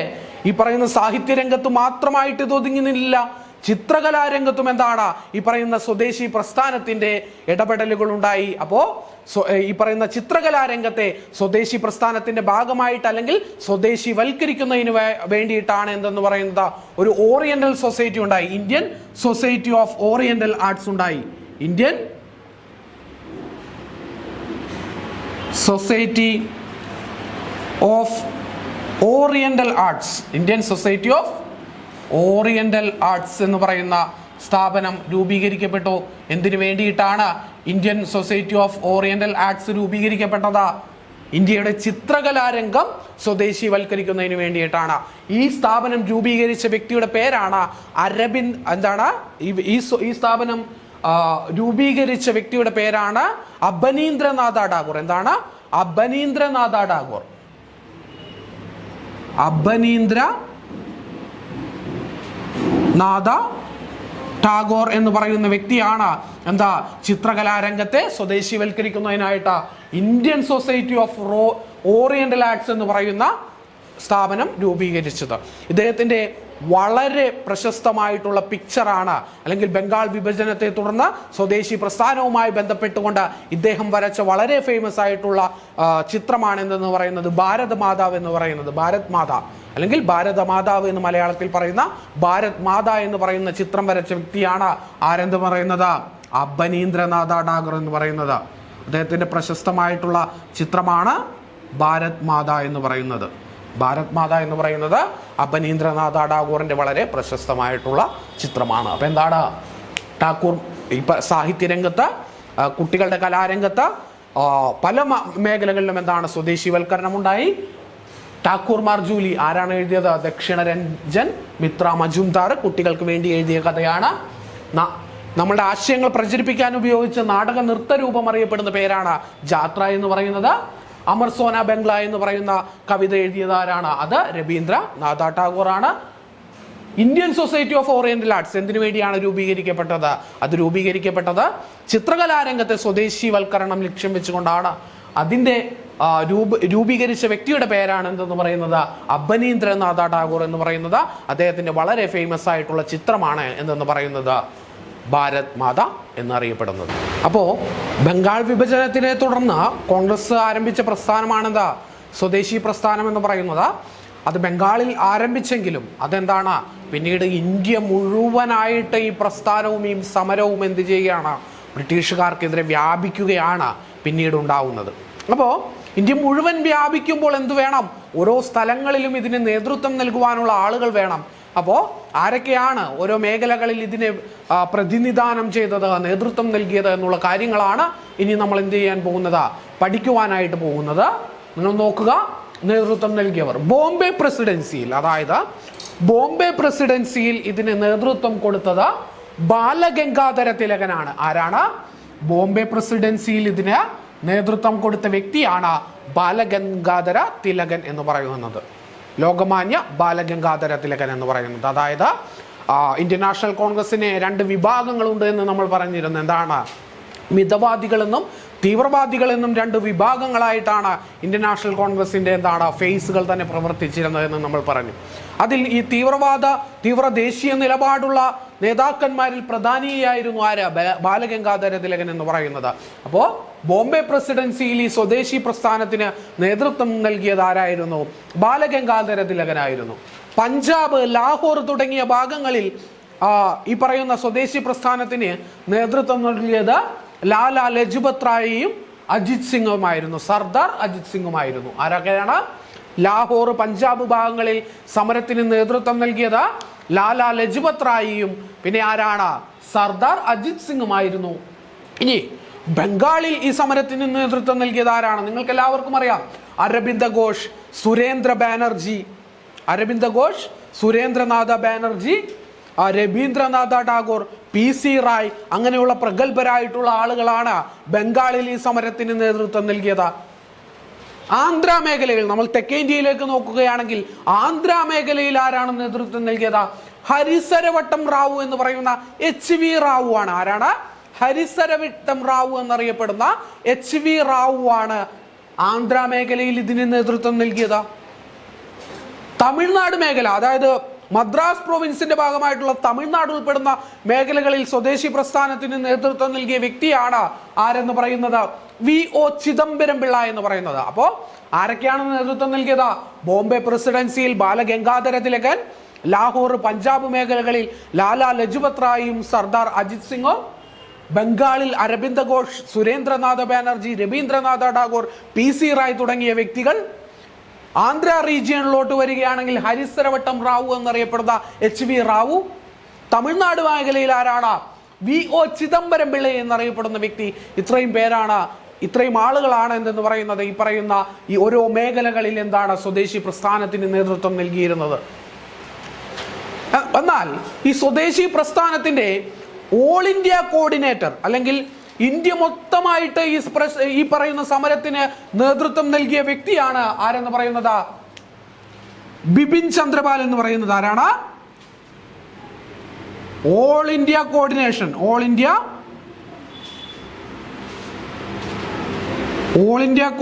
ഈ പറയുന്ന സാഹിത്യരംഗത്ത് മാത്രമായിട്ട് ഇത് ഒതുങ്ങുന്നില്ല. ചിത്രകലാരംഗത്തും എന്താണ് ഈ പറയുന്ന സ്വദേശി പ്രസ്ഥാനത്തിന്റെ ഇടപെടലുകൾ ഉണ്ടായി. അപ്പോ ഈ പറയുന്ന ചിത്രകലാരംഗത്തെ സ്വദേശി പ്രസ്ഥാനത്തിന്റെ ഭാഗമായിട്ട് അല്ലെങ്കിൽ സ്വദേശി വൽക്കരിക്കുന്നതിന് വേണ്ടിയിട്ടാണ് എന്തെന്ന് പറയുന്നത് ഒരു ഓറിയന്റൽ സൊസൈറ്റി ഉണ്ടായി. Indian society of oriental arts ഉണ്ടായി. Indian society of oriental arts, Indian society of oriental arts എന്ന് പറയുന്ന സ്ഥാപനം രൂപീകരിക്കപ്പെട്ടു. എന്തിനു വേണ്ടിയിട്ടാണ് Indian society of oriental arts രൂപീകരിക്കപ്പെട്ടത്? ഇന്ത്യയുടെ ചിത്രകലാരംഗം സ്വദേശിവൽക്കരിക്കുന്നതിന് വേണ്ടിയിട്ടാണ്. ഈ സ്ഥാപനം രൂപീകരിച്ച വ്യക്തിയുടെ പേരാണ് അരബിന്ദ്. എന്താണ് ഈ സ്ഥാപനം രൂപീകരിച്ച വ്യക്തിയുടെ പേരാണ് അബനീന്ദ്രനാഥ ടാഗോർ. എന്താണ്? അബനീന്ദ്രനാഥ ടാഗോർ. അബനീന്ദ്രനാഥ ടാഗോർ എന്ന് പറയുന്ന വ്യക്തിയാണ് എന്താ ചിത്രകലാരംഗത്തെ സ്വദേശിവൽക്കരിക്കുന്നതിനായിട്ട് Indian society of oriental arts എന്ന് പറയുന്ന സ്ഥാപനം രൂപീകരിച്ചത്. ഇദ്ദേഹത്തിന്റെ വളരെ പ്രശസ്തമായിട്ടുള്ള പിക്ചറാണ്, അല്ലെങ്കിൽ ബംഗാൾ വിഭജനത്തെ തുടർന്ന് സ്വദേശി പ്രസ്ഥാനവുമായി ബന്ധപ്പെട്ടുകൊണ്ട് ഇദ്ദേഹം വരച്ച വളരെ ഫേമസ് ആയിട്ടുള്ള ചിത്രമാണ് എന്തെന്ന് പറയുന്നത് ഭാരത് മാതാവ് എന്ന് പറയുന്നത്. ഭാരത് മാതാ അല്ലെങ്കിൽ ഭാരത മാതാവ് എന്ന് മലയാളത്തിൽ പറയുന്ന ഭാരത് മാതാ എന്ന് പറയുന്ന ചിത്രം വരച്ച വ്യക്തിയാണ് ആരെന്ന് പറയുന്നത്? അബനീന്ദ്രനാഥ ടാഗോർ എന്ന് പറയുന്നത്. അദ്ദേഹത്തിന്റെ പ്രശസ്തമായിട്ടുള്ള ചിത്രമാണ് ഭാരത് മാതാ എന്ന് പറയുന്നത്. ഭാരത് മാതാ എന്ന് പറയുന്നത് അബനീന്ദ്രനാഥ ടാഗോറിന്റെ വളരെ പ്രശസ്തമായിട്ടുള്ള ചിത്രമാണ്. അപ്പൊ എന്താണ് ടാഗോർ ഇപ്പൊ സാഹിത്യരംഗത്ത്, കുട്ടികളുടെ കലാരംഗത്ത് പല മേഖലകളിലും എന്താണ് സ്വദേശിവൽക്കരണം ഉണ്ടായി. ടാക്കൂർ മാർജൂലി ആരാണ് എഴുതിയത്? ദക്ഷിണരഞ്ജൻ മിത്ര മജുംദാർ കുട്ടികൾക്ക് വേണ്ടി എഴുതിയ കഥയാണ്. നമ്മളുടെ ആശയങ്ങൾ പ്രചരിപ്പിക്കാൻ ഉപയോഗിച്ച നാടക നൃത്തരൂപം അറിയപ്പെടുന്ന പേരാണ് ജാത്ര എന്ന് പറയുന്നത്. അമർ സോന ബംഗ്ല എന്ന് പറയുന്ന കവിത എഴുതിയത് ആരാണ്? അത് രബീന്ദ്രനാഥ ടാഗോർ ആണ്. Indian society of oriental arts എന്തിനു വേണ്ടിയാണ് രൂപീകരിക്കപ്പെട്ടത്? അത് രൂപീകരിക്കപ്പെട്ടത് ചിത്രകലാരംഗത്തെ സ്വദേശിവൽക്കരണം ലക്ഷ്യം വെച്ചുകൊണ്ടാണ്. അതിന്റെ രൂപീകരിച്ച വ്യക്തിയുടെ പേരാണ് എന്തെന്ന് പറയുന്നത്? അബനീന്ദ്രനാഥ ടാഗോർ എന്ന് പറയുന്നത്. അദ്ദേഹത്തിന്റെ വളരെ ഫേമസ് ആയിട്ടുള്ള ചിത്രമാണ് എന്തെന്ന് പറയുന്നത് ഭാരത് മാതാ എന്നറിയപ്പെടുന്നത്. അപ്പോൾ ബംഗാൾ വിഭജനത്തിനെ തുടർന്ന് കോൺഗ്രസ് ആരംഭിച്ച പ്രസ്ഥാനമാണെന്താ സ്വദേശി പ്രസ്ഥാനം എന്ന് പറയുന്നത്. അത് ബംഗാളിൽ ആരംഭിച്ചെങ്കിലും അതെന്താണ് പിന്നീട് ഇന്ത്യ മുഴുവനായിട്ട് ഈ പ്രസ്ഥാനവും ഈ സമരവും എന്ത് ചെയ്യുകയാണ്? ബ്രിട്ടീഷുകാർക്കെതിരെ വ്യാപിക്കുകയാണ് പിന്നീട് ഉണ്ടാവുന്നത്. അപ്പോൾ ഇന്ത്യ മുഴുവൻ വ്യാപിക്കുമ്പോൾ എന്ത് വേണം? ഓരോ സ്ഥലങ്ങളിലും ഇതിന് നേതൃത്വം നൽകുവാനുള്ള ആളുകൾ വേണം. അപ്പോൾ ആരൊക്കെയാണ് ഓരോ മേഖലകളിൽ ഇതിനെ പ്രതിനിധാനം ചെയ്തത്, നേതൃത്വം നൽകിയത് എന്നുള്ള കാര്യങ്ങളാണ് ഇനി നമ്മൾ എന്ത് ചെയ്യാൻ പോകുന്നത്? പഠിക്കുവാനായിട്ട് പോകുന്നത്. നിങ്ങൾ നോക്കുക, നേതൃത്വം നൽകിയവർ ബോംബെ പ്രസിഡൻസിയിൽ, അതായത് ബോംബെ പ്രസിഡൻസിയിൽ ഇതിന് നേതൃത്വം കൊടുത്തത് ബാലഗംഗാധര തിലകനാണ്. ആരാണ്? ബോംബെ പ്രസിഡൻസിയിൽ ഇതിന് നേതൃത്വം കൊടുത്ത വ്യക്തിയാണ് ബാലഗംഗാധര തിലകൻ എന്ന് പറയുന്നത്. ലോകമാന്യ ബാലഗംഗാധര തിലകൻ എന്ന് പറയുന്നത്. അതായത് ഇന്ത്യൻ നാഷണൽ കോൺഗ്രസിന് 2 വിഭാഗങ്ങളുണ്ട് എന്ന് നമ്മൾ പറഞ്ഞിരുന്നു. എന്താണ്? മിതവാദികളെന്നും തീവ്രവാദികളെന്നും 2 വിഭാഗങ്ങളായിട്ടാണ് ഇന്ത്യൻ നാഷണൽ കോൺഗ്രസിന്റെ എന്താണ് ഫേസുകൾ തന്നെ പ്രവർത്തിച്ചിരുന്നതെന്ന് നമ്മൾ പറഞ്ഞു. അതിൽ ഈ തീവ്ര ദേശീയ നിലപാടുള്ള നേതാക്കന്മാരിൽ പ്രധാനിയായിരുന്നു ആര്? ബാലഗംഗാധര തിലകൻ എന്ന് പറയുന്നത്. അപ്പോൾ ബോംബെ പ്രസിഡൻസിയിൽ ഈ സ്വദേശി പ്രസ്ഥാനത്തിന് നേതൃത്വം നൽകിയത് ആരായിരുന്നു? ബാലഗംഗാധര തിലകനായിരുന്നു. പഞ്ചാബ്, ലാഹോർ തുടങ്ങിയ ഭാഗങ്ങളിൽ ഈ പറയുന്ന സ്വദേശി പ്രസ്ഥാനത്തിന് നേതൃത്വം നൽകിയത് ലാലാ ലജ്പത് റായിയും അജിത് സിംഗുമായിരുന്നു. സർദാർ അജിത് സിംഗുമായിരുന്നു. ആരൊക്കെയാണ്? ലാഹോർ, പഞ്ചാബ് ഭാഗങ്ങളിൽ സമരത്തിന് നേതൃത്വം നൽകിയത് ലാലാ ലജ്പത് റായിയും പിന്നെ ആരാണ്? സർദാർ അജിത് സിംഗുമായിരുന്നു. ഇനി ബംഗാളിൽ ഈ സമരത്തിന് നേതൃത്വം നൽകിയത് ആരാണ്? നിങ്ങൾക്ക് എല്ലാവർക്കും അറിയാം. അരബിന്ദ ഘോഷ്, സുരേന്ദ്ര ബാനർജി, അരവിന്ദ ഘോഷ്, സുരേന്ദ്രനാഥ ബാനർജി, രവീന്ദ്രനാഥ ടാഗോർ, PC റായ്, അങ്ങനെയുള്ള പ്രഗത്ഭരായിട്ടുള്ള ആളുകളാണ് ബംഗാളിൽ ഈ സമരത്തിന് നേതൃത്വം നൽകിയത്. ആന്ധ്ര മേഖലയിൽ നമ്മൾ തെക്കേ ഇന്ത്യയിലേക്ക് നോക്കുകയാണെങ്കിൽ ആന്ധ്ര മേഖലയിൽ ആരാണ് നേതൃത്വം നൽകിയത്? ഹരിസരവട്ടം റാവു എന്ന് പറയുന്ന HV റാവു ആണ്. ആരാണ്? ഹരിസരവട്ടം റാവു എന്നറിയപ്പെടുന്ന HV റാവു ആണ് ആന്ധ്ര മേഖലയിൽ ഇതിന് നേതൃത്വം നൽകിയത്. തമിഴ്നാട് മേഖല, അതായത് മദ്രാസ് പ്രൊവിൻസിന്റെ ഭാഗമായിട്ടുള്ള തമിഴ്നാട് ഉൾപ്പെടുന്ന മേഖലകളിൽ സ്വദേശി പ്രസ്ഥാനത്തിന് നേതൃത്വം നൽകിയ വ്യക്തിയാണ് ആരെന്ന് പറയുന്നത്? VO ചിദംബരം പിള്ള എന്ന് പറയുന്നത്. അപ്പോ ആരൊക്കെയാണ് നേതൃത്വം നൽകിയത്? ബോംബെ പ്രസിഡൻസിയിൽ ബാലഗംഗാധര തിലകൻ, ലാഹോർ പഞ്ചാബ് മേഖലകളിൽ ലാലാ ലജ്പത് റായിയും സർദാർ അജിത് സിംഗും, ബംഗാളിൽ അരവിന്ദ ഘോഷ്, സുരേന്ദ്രനാഥ ബാനർജി, രവീന്ദ്രനാഥ ടാഗോർ, PC റായ് തുടങ്ങിയ വ്യക്തികൾ. ആന്ധ്ര റീജിയനിലോട്ട് വരികയാണെങ്കിൽ ഹരിസരവട്ടം റാവു എന്നറിയപ്പെടുന്ന HV റാവു. തമിഴ്നാട് മേഖലയിൽ ആരാണ്? VO ചിദംബരം പിള്ള എന്നറിയപ്പെടുന്ന വ്യക്തി. ഇത്രയും പേരാണ്, ഇത്രയും ആളുകളാണ് എന്തെന്ന് പറയുന്നത് ഈ പറയുന്ന ഈ ഓരോ മേഖലകളിൽ എന്താണ് സ്വദേശി പ്രസ്ഥാനത്തിന് നേതൃത്വം നൽകിയിരുന്നത്. എന്നാൽ ഈ സ്വദേശി പ്രസ്ഥാനത്തിന്റെ ഓൾ ഇന്ത്യ കോർഡിനേറ്റർ അല്ലെങ്കിൽ ഇന്ത്യ മൊത്തമായിട്ട് ഈ പറയുന്ന സമരത്തിന് നേതൃത്വം നൽകിയ വ്യക്തിയാണ് ആരെന്ന് പറയുന്നത്? ബിപിൻ ചന്ദ്രപാൽ എന്ന് പറയുന്നത് ആരാണ്? All India coordination, all India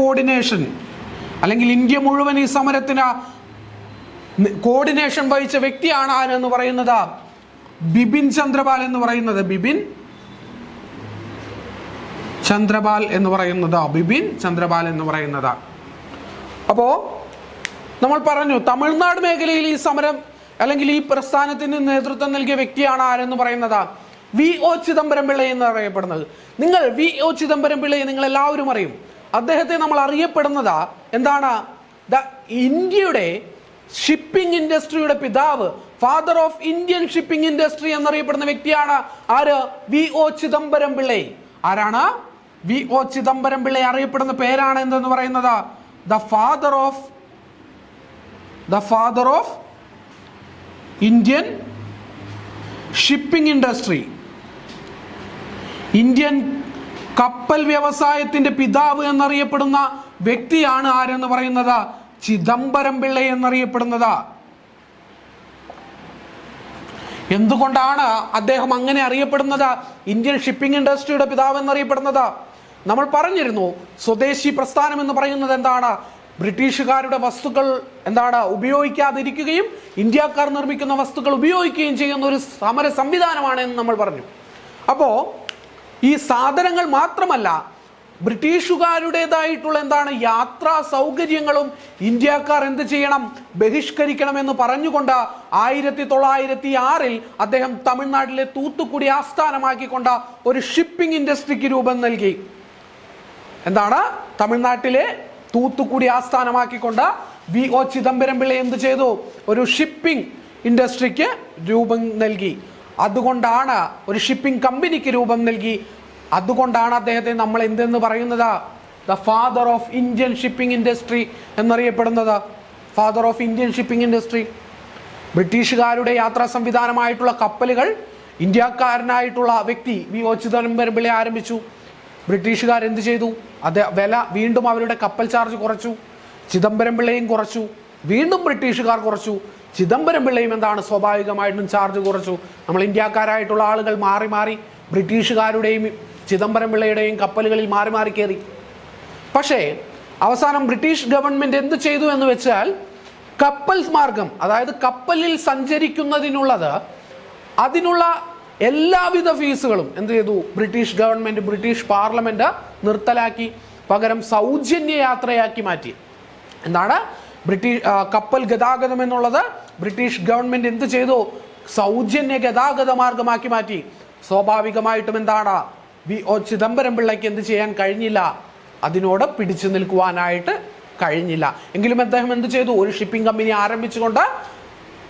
coordination അല്ലെങ്കിൽ ഇന്ത്യ മുഴുവൻ ഈ സമരത്തിന് കോർഡിനേഷൻ വഹിച്ച വ്യക്തിയാണ് ആരെന്ന് പറയുന്നത്? ബിപിൻ ചന്ദ്രപാൽ എന്ന് പറയുന്നത്. ബിപിൻ ചന്ദ്രപാൽ എന്ന് പറയുന്നത്. അപ്പോ നമ്മൾ പറഞ്ഞു തമിഴ്നാട് മേഖലയിൽ ഈ സമരം അല്ലെങ്കിൽ ഈ പ്രസ്ഥാനത്തിന് നേതൃത്വം നൽകിയ വ്യക്തിയാണ് ആരെന്ന് പറയുന്നത്? VO ചിദംബരം പിള്ള എന്നറിയപ്പെടുന്നത്. നിങ്ങൾ VO ചിദംബരം പിള്ളയെ നിങ്ങൾ എല്ലാവരും അറിയും. അദ്ദേഹത്തെ നമ്മൾ അറിയപ്പെടുന്നത് എന്താണ്? ഇന്ത്യയുടെ ഷിപ്പിംഗ് ഇൻഡസ്ട്രിയുടെ പിതാവ്, father of Indian shipping industry എന്നറിയപ്പെടുന്ന വ്യക്തിയാണ് ആര്? VO ചിദംബരം പിള്ള. ആരാണ്? VO ചിദംബരം പിള്ള അറിയപ്പെടുന്ന പേരാണ് എന്തെന്ന് പറയുന്നത്? The father of Indian shipping industry. Indian കപ്പൽ വ്യവസായത്തിന്റെ പിതാവ് എന്നറിയപ്പെടുന്ന വ്യക്തിയാണ് ആരെന്ന് പറയുന്നത്? ചിദംബരം പിള്ള എന്നറിയപ്പെടുന്നത്. എന്തുകൊണ്ടാണ് അദ്ദേഹം അങ്ങനെ അറിയപ്പെടുന്നത്? ഇന്ത്യൻ ഷിപ്പിംഗ് ഇൻഡസ്ട്രിയുടെ പിതാവ് എന്നറിയപ്പെടുന്നത്. നമ്മൾ പറഞ്ഞിരുന്നു സ്വദേശി പ്രസ്ഥാനം എന്ന് പറയുന്നത് എന്താണ്? ബ്രിട്ടീഷുകാരുടെ വസ്തുക്കൾ എന്താണ് ഉപയോഗിക്കാതിരിക്കുകയും ഇന്ത്യക്കാർ നിർമ്മിക്കുന്ന വസ്തുക്കൾ ഉപയോഗിക്കുകയും ചെയ്യുന്ന ഒരു സമര സംവിധാനമാണ് എന്ന് നമ്മൾ പറഞ്ഞു. അപ്പോ ഈ സാധനങ്ങൾ മാത്രമല്ല, ബ്രിട്ടീഷുകാരുടേതായിട്ടുള്ള എന്താണ് യാത്രാ സൗകര്യങ്ങളും ഇന്ത്യക്കാർ എന്ത് ചെയ്യണം? ബഹിഷ്കരിക്കണം എന്ന് പറഞ്ഞുകൊണ്ട് 1906 അദ്ദേഹം തമിഴ്നാട്ടിലെ തൂത്തുക്കുടി ആസ്ഥാനമാക്കിക്കൊണ്ട് ഒരു ഷിപ്പിംഗ് ഇൻഡസ്ട്രിക്ക് രൂപം നൽകി. എന്താണ്? തമിഴ്നാട്ടിലെ തൂത്തുക്കുടി ആസ്ഥാനമാക്കിക്കൊണ്ട് VO ചിദംബരം പിള്ള എന്ത് ചെയ്തു? ഒരു ഷിപ്പിംഗ് ഇൻഡസ്ട്രിക്ക് രൂപം നൽകി. അതുകൊണ്ടാണ് ഒരു ഷിപ്പിംഗ് കമ്പനിക്ക് രൂപം നൽകി. അതുകൊണ്ടാണ് അദ്ദേഹത്തെ നമ്മൾ എന്തെന്ന് പറയുന്നത്? The father of Indian shipping industry എന്നറിയപ്പെടുന്നത്. Father of Indian shipping industry. ബ്രിട്ടീഷുകാരുടെ യാത്രാ സംവിധാനമായിട്ടുള്ള കപ്പലുകൾ ഇന്ത്യക്കാരനായിട്ടുള്ള വ്യക്തി VO ചിദംബരം പിള്ള ആരംഭിച്ചു. ബ്രിട്ടീഷുകാർ എന്ത് ചെയ്തു? വില വീണ്ടും അവരുടെ കപ്പൽ ചാർജ് കുറച്ചു. ചിദംബരം പിള്ളയും കുറച്ചു. വീണ്ടും ബ്രിട്ടീഷുകാർ കുറച്ചു. ചിദംബരം പിള്ളയും എന്താണ് സ്വാഭാവികമായിട്ടും ചാർജ് കുറച്ചു. നമ്മൾ ഇന്ത്യക്കാരായിട്ടുള്ള ആളുകൾ മാറി മാറി ബ്രിട്ടീഷുകാരുടെയും ചിദംബരം പിള്ളയുടെയും കപ്പലുകളിൽ മാറി മാറി കയറി. പക്ഷേ അവസാനം ബ്രിട്ടീഷ് ഗവൺമെന്റ് എന്ത് ചെയ്തു എന്ന് വെച്ചാൽ കപ്പൽ മാർഗം, അതായത് കപ്പലിൽ സഞ്ചരിക്കുന്നതിനുള്ളത് അതിനുള്ള എല്ലാവിധ ഫീസുകളും എന്ത് ചെയ്തു? ബ്രിട്ടീഷ് ഗവൺമെന്റ്, ബ്രിട്ടീഷ് പാർലമെന്റ് നിർത്തലാക്കി. പകരം സൗജന്യ യാത്രയാക്കി മാറ്റി. എന്താണ്? കപ്പൽ ഗതാഗതം എന്നുള്ളത് ബ്രിട്ടീഷ് ഗവൺമെന്റ് എന്ത് ചെയ്തു? സൗജന്യ ഗതാഗത മാർഗമാക്കി മാറ്റി. സ്വാഭാവികമായിട്ടും എന്താണ്? VO ചിദംബരം പിള്ളയ്ക്ക് എന്ത് ചെയ്യാൻ കഴിഞ്ഞില്ല? അതിനോട് പിടിച്ചു നിൽക്കുവാനായിട്ട് കഴിഞ്ഞില്ല. എങ്കിലും അദ്ദേഹം എന്ത് ചെയ്തു? ഒരു ഷിപ്പിംഗ് കമ്പനി ആരംഭിച്ചുകൊണ്ട്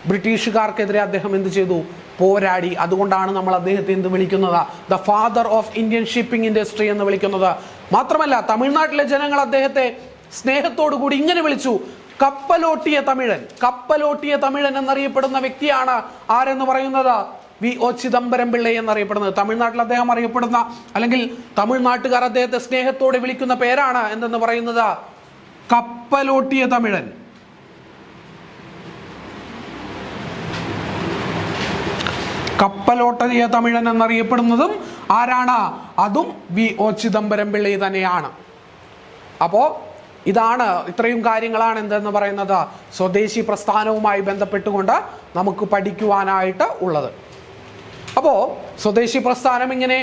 ബ്രിട്ടീഷുകാർക്കെതിരെ അദ്ദേഹം എന്ത് ചെയ്തു? പോരാടി. അതുകൊണ്ടാണ് നമ്മൾ അദ്ദേഹത്തെ എന്ത് വിളിക്കുന്നത്? The father of Indian shipping industry എന്ന് വിളിക്കുന്നത്. മാത്രമല്ല തമിഴ്നാട്ടിലെ ജനങ്ങൾ അദ്ദേഹത്തെ സ്നേഹത്തോടു കൂടി ഇങ്ങനെ വിളിച്ചു: കപ്പലോട്ടിയ തമിഴൻ എന്നറിയപ്പെടുന്ന വ്യക്തിയാണ് ആരെന്ന് പറയുന്നത് വി.ഒ. ചിദംബരം പിള്ള എന്നറിയപ്പെടുന്നത്. തമിഴ്നാട്ടിൽ അദ്ദേഹം അറിയപ്പെടുന്ന അല്ലെങ്കിൽ തമിഴ്നാട്ടുകാർ അദ്ദേഹത്തെ സ്നേഹത്തോടെ വിളിക്കുന്ന പേരാണ് എന്തെന്ന് പറയുന്നത് കപ്പലോട്ടിയ തമിഴൻ. കപ്പലോട്ടിയ തമിഴൻ എന്നറിയപ്പെടുന്നതും ആരാണ്? അതും വി.ഒ. ചിദംബരം പിള്ള തന്നെയാണ്. അപ്പോ ഇതാണ്, ഇത്രയും കാര്യങ്ങളാണ് എന്തെന്ന് പറയുന്നത് സ്വദേശി പ്രസ്ഥാനവുമായി ബന്ധപ്പെട്ടുകൊണ്ട് നമുക്ക് പഠിക്കുവാനായിട്ട് ഉള്ളത്. അപ്പോൾ സ്വദേശി പ്രസ്ഥാനം ഇങ്ങനെ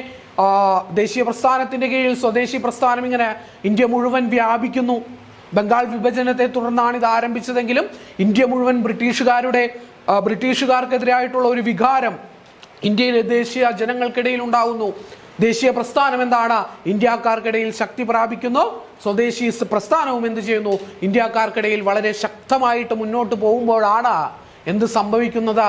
ദേശീയ പ്രസ്ഥാനത്തിന്റെ കീഴിൽ സ്വദേശി പ്രസ്ഥാനം ഇങ്ങനെ ഇന്ത്യ മുഴുവൻ വ്യാപിക്കുന്നു. ബംഗാൾ വിഭജനത്തെ തുടർന്നാണ് ഇത് ആരംഭിച്ചതെങ്കിലും ഇന്ത്യ മുഴുവൻ ബ്രിട്ടീഷുകാർക്കെതിരായിട്ടുള്ള ഒരു വികാരം ഇന്ത്യയിലെ ദേശീയ ജനങ്ങൾക്കിടയിൽ ഉണ്ടാകുന്നു. ദേശീയ പ്രസ്ഥാനം എന്താണ്? ഇന്ത്യക്കാർക്കിടയിൽ ശക്തി പ്രാപിക്കുന്നു. സ്വദേശി പ്രസ്ഥാനവും എന്ത് ചെയ്യുന്നു? ഇന്ത്യക്കാർക്കിടയിൽ വളരെ ശക്തമായിട്ട് മുന്നോട്ട് പോകുമ്പോഴാണ് എന്ത് സംഭവിക്കുന്നത്?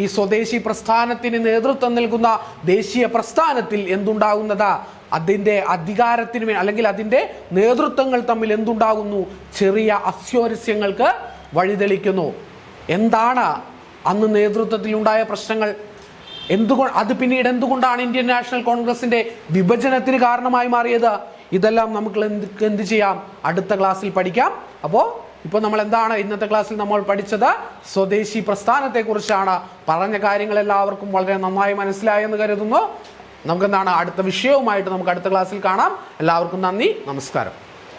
ഈ സ്വദേശി പ്രസ്ഥാനത്തിന് നേതൃത്വം നൽകുന്ന ദേശീയ പ്രസ്ഥാനത്തിൽ എന്തുണ്ടാകുന്നത്? അതിൻ്റെ അധികാരത്തിന് അല്ലെങ്കിൽ അതിൻ്റെ നേതൃത്വങ്ങൾ തമ്മിൽ എന്തുണ്ടാകുന്നു? ചെറിയ അസ്വാരസ്യങ്ങൾക്ക് വഴിതെളിക്കുന്നു. എന്താണ് അന്ന് നേതൃത്വത്തിൽ ഉണ്ടായ പ്രശ്നങ്ങൾ? അത് പിന്നീട് എന്തുകൊണ്ടാണ് ഇന്ത്യൻ നാഷണൽ കോൺഗ്രസിന്റെ വിഭജനത്തിന് കാരണമായി മാറിയത്? ഇതെല്ലാം നമുക്ക് എന്ത് ചെയ്യാം? അടുത്ത ക്ലാസ്സിൽ പഠിക്കാം. അപ്പോൾ ഇപ്പോൾ നമ്മൾ എന്താണ് ഇന്നത്തെ ക്ലാസ്സിൽ നമ്മൾ പഠിച്ചത്? സ്വദേശി പ്രസ്ഥാനത്തെ കുറിച്ചാണ്. പറഞ്ഞ കാര്യങ്ങൾ എല്ലാവർക്കും വളരെ നന്നായി മനസ്സിലായെന്ന് കരുതുന്നു. നമുക്കെന്താണ് അടുത്ത വിഷയവുമായിട്ട് നമുക്ക് അടുത്ത ക്ലാസ്സിൽ കാണാം. എല്ലാവർക്കും നന്ദി, നമസ്കാരം.